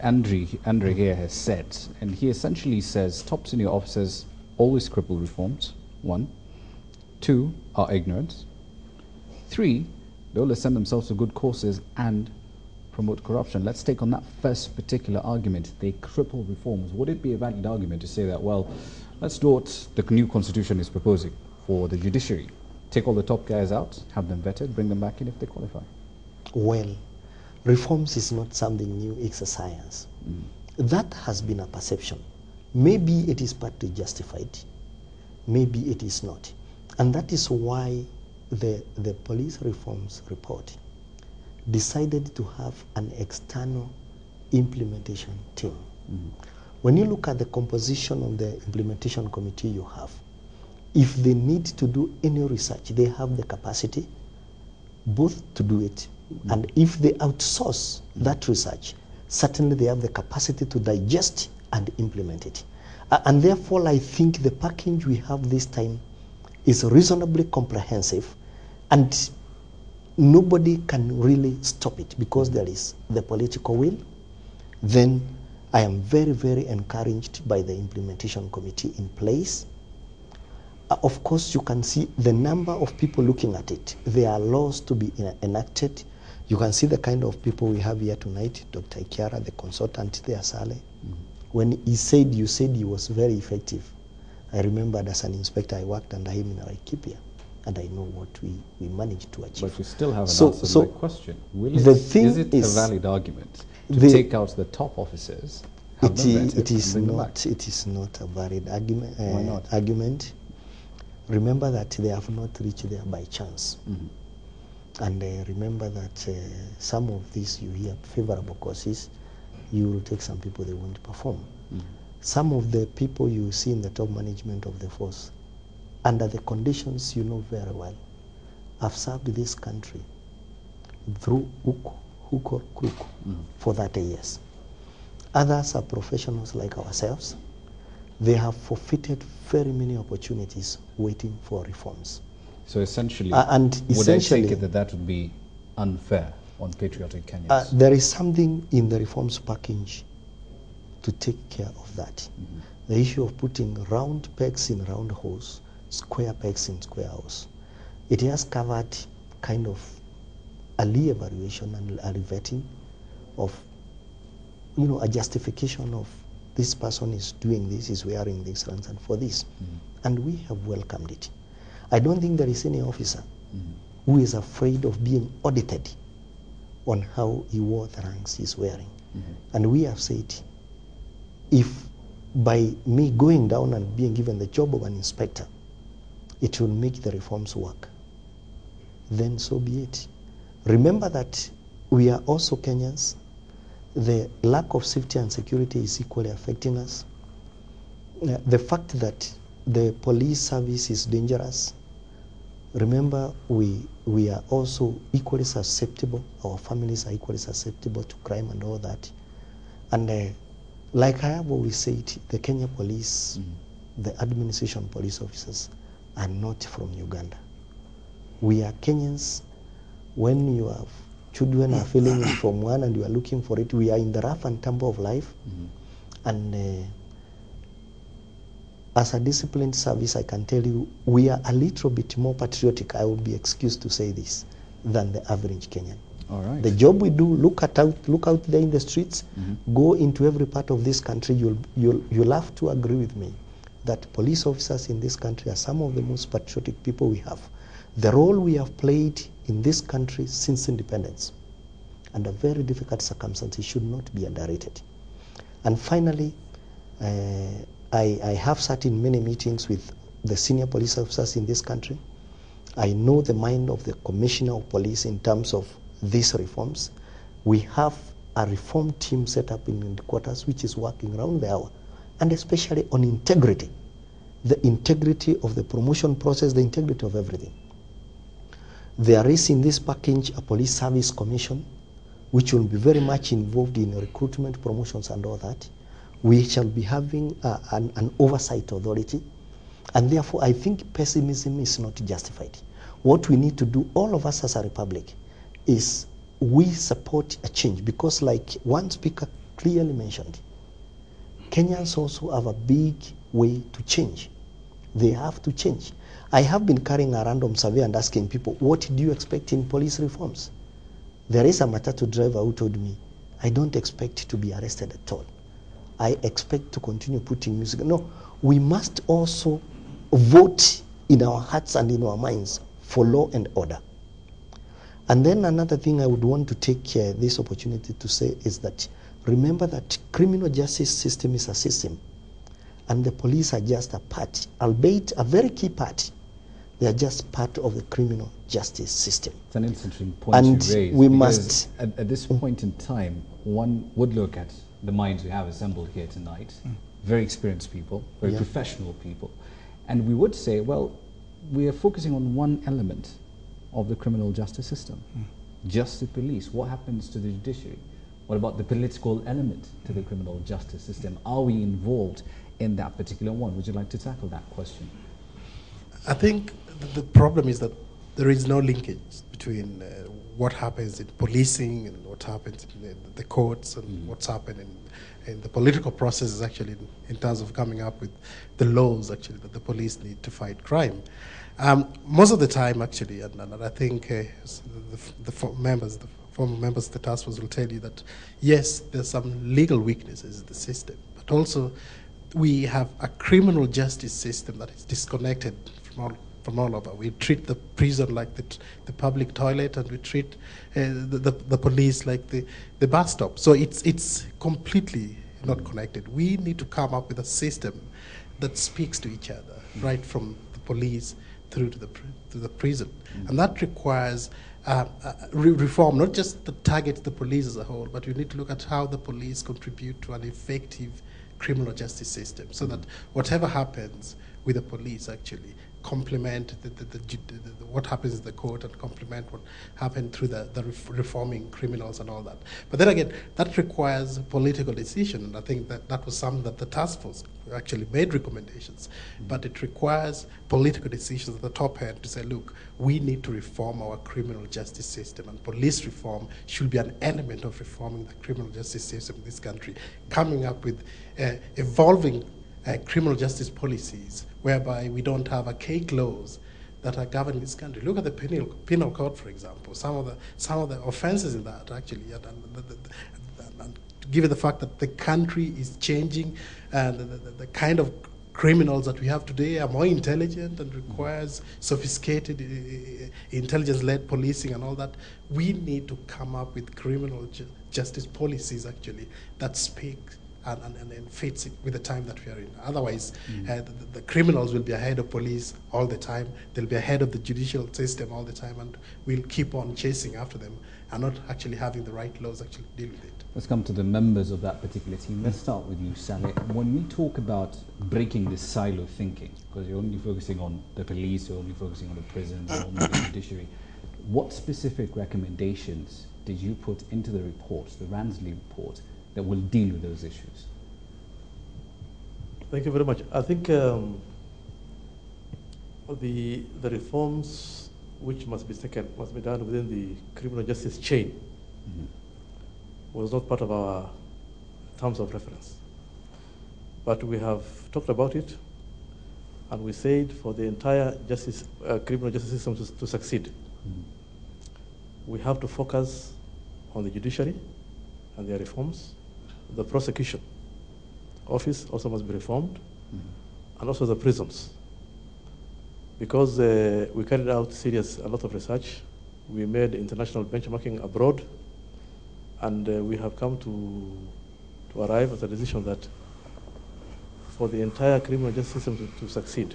Andre here has said, and he essentially says top senior officers always cripple reforms, 1. 2, are ignorant. 3, they always send themselves to good courses and promote corruption. Let's take on that first particular argument. They cripple reforms. Would it be a valid argument to say that, well, let's do what the new constitution is proposing for the judiciary? Take all the top guys out, have them vetted, bring them back in if they qualify. Well, reforms is not something new, it's a science. That has been a perception. Maybe it is partly justified, maybe it is not. And that is why the police reforms report decided to have an external implementation team. When you look at the composition of the implementation committee you have, if they need to do any research, they have the capacity both to do it, and if they outsource that research, certainly they have the capacity to digest and implement it. And therefore, I think the package we have this time is reasonably comprehensive, and nobody can really stop it because there is the political will. Then I am very, very encouraged by the implementation committee in place. Of course, you can see the number of people looking at it. There are laws to be enacted. You can see the kind of people we have here tonight. Dr. Ikiara, the consultant there, Saleh. When he said, you said he was very effective. I remembered as an inspector, I worked under him in Laikipia, and I know what we managed to achieve. But you still haven't answered my question. Is it a valid argument to take out the top officers? It is not a valid argument. Why not? Remember that they have not reached there by chance. And remember that some of these you hear favorable courses, you will take some people, they won't perform. Some of the people you see in the top management of the force, under the conditions you know very well, have served this country through hook or crook for 30 years. Others are professionals like ourselves. They have forfeited very many opportunities waiting for reforms. So essentially, would I take it that would be unfair on patriotic Kenyans? There is something in the reforms package to take care of that. The issue of putting round pegs in round holes, square pegs in square holes. It has covered kind of early evaluation and early vetting of, a justification of this person is doing this, is wearing this, and for this. And we have welcomed it. I don't think there is any officer who is afraid of being audited on how he wore the ranks he's wearing. And we have said, if by me going down and being given the job of an inspector, it will make the reforms work, then so be it. Remember that we are also Kenyans. The lack of safety and security is equally affecting us. The fact that the police service is dangerous. Remember, we are also equally susceptible, our families are equally susceptible to crime and all that. And like I have always said, the Kenya police, the administration police officers are not from Uganda. We are Kenyans. When you have children are feeling from one and you are looking for it, we are in the rough and tumble of life. And as a disciplined service, I can tell you, we are a little bit more patriotic, I would be excused to say this, than the average Kenyan. All right. The job we do, look out there in the streets, go into every part of this country, you'll have to agree with me that police officers in this country are some of the most patriotic people we have. The role we have played in this country since independence, under very difficult circumstances, should not be underrated. And finally, I have sat in many meetings with the senior police officers in this country. I know the mind of the Commissioner of Police in terms of these reforms. We have a reform team set up in the quarters which is working around the hour, and especially on integrity, the integrity of the promotion process, the integrity of everything. There is in this package a police service commission which will be very much involved in recruitment, promotions and all that. We shall be having an oversight authority, and therefore I think pessimism is not justified. What we need to do, all of us as a republic, is we support a change, because like one speaker clearly mentioned. Kenyans also have a big way to change. They have to change. I have been carrying a random survey and asking people, what do you expect in police reforms? There is a matatu driver who told me, I don't expect to be arrested at all. I expect to continue putting music. No, we must also vote in our hearts and in our minds for law and order. And then another thing I would want to take this opportunity to say is that remember that criminal justice system is a system, and the police are just a part, albeit a very key part. They are just part of the criminal justice system. It's an interesting point And you raise. we because must at this point in time, one would look at the minds we have assembled here tonight, very experienced people, very professional people, and we would say, well, we are focusing on one element of the criminal justice system, just the police. What happens to the judiciary? What about the political element to the criminal justice system? Are we involved in that particular one? Would you like to tackle that question? I think the problem is that there is no linkage between what happens in policing and what happens in the courts and what's happening in the political processes actually in terms of coming up with the laws actually that the police need to fight crime. Most of the time actually, and I think the former members of the task force will tell you that yes, there's some legal weaknesses in the system, but also we have a criminal justice system that is disconnected from all over. We treat the prison like the public toilet, and we treat the police like the bus stop. So it's completely not connected. We need to come up with a system that speaks to each other, right from the police through to the prison. And that requires reform, not just that targets the police as a whole, but we need to look at how the police contribute to an effective criminal justice system, so that whatever happens with the police actually complement what happens in the court and complement what happened through the reforming criminals and all that. But then again, that requires political decision, and I think that was something that the task force actually made recommendations. But it requires political decisions at the top end to say, look, we need to reform our criminal justice system, and police reform should be an element of reforming the criminal justice system in this country, coming up with evolving criminal justice policies whereby we don't have archaic laws that are governing this country. Look at the penal code, for example. Some of the offenses in that actually, and given the fact that the country is changing and the kind of criminals that we have today are more intelligent and requires sophisticated intelligence-led policing and all that, we need to come up with criminal justice policies actually that speak and fits with the time that we are in. Otherwise, the criminals will be ahead of police all the time. They'll be ahead of the judicial system all the time, and we'll keep on chasing after them and not actually having the right laws actually deal with it. Let's come to the members of that particular team. Let's start with you, Saleh. When we talk about breaking this silo thinking, because you're only focusing on the police, you're only focusing on the prisons, you're only on the judiciary, what specific recommendations did you put into the report, the Ransley report, that will deal with those issues? Thank you very much. I think the reforms which must be done within the criminal justice chain was not part of our terms of reference. But we have talked about it, and we said for the entire criminal justice system to succeed, we have to focus on the judiciary and their reforms. The prosecution office also must be reformed, and also the prisons. Because we carried out a lot of research, we made international benchmarking abroad, and we have come to arrive at a decision that for the entire criminal justice system to succeed,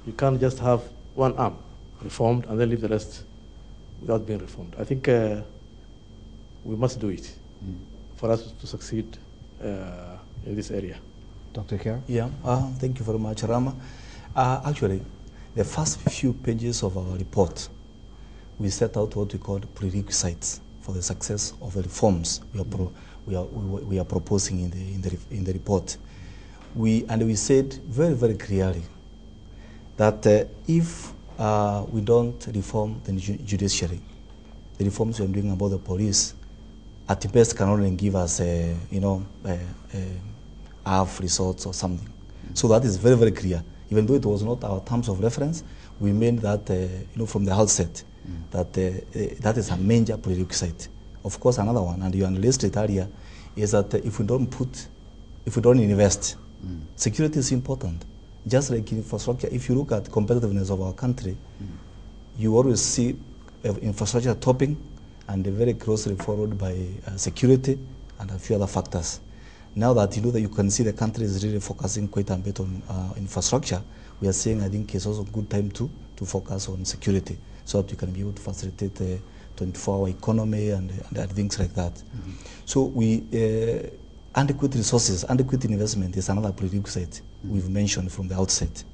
you can't just have one arm reformed and then leave the rest without being reformed. I think we must do it for us to succeed in this area. Dr. Kher? Yeah, thank you very much, Rama. Actually, the first few pages of our report, we set out what we call prerequisites for the success of the reforms we are proposing in the report. We said very, very clearly that if we don't reform the judiciary, the reforms we are doing about the police at best can only give us, half results or something. So that is very, very clear. Even though it was not our terms of reference, we made that, from the outset, that that is a major prerequisite. Of course, another one, and you enlisted earlier, is that if we don't invest, security is important. Just like infrastructure, if you look at competitiveness of our country, you always see infrastructure topping and very closely followed by security and a few other factors. Now that you can see the country is really focusing quite a bit on infrastructure, we are saying I think it's also a good time to focus on security so that you can be able to facilitate the 24-hour economy and things like that. So adequate resources, adequate investment is another prerequisite we've mentioned from the outset.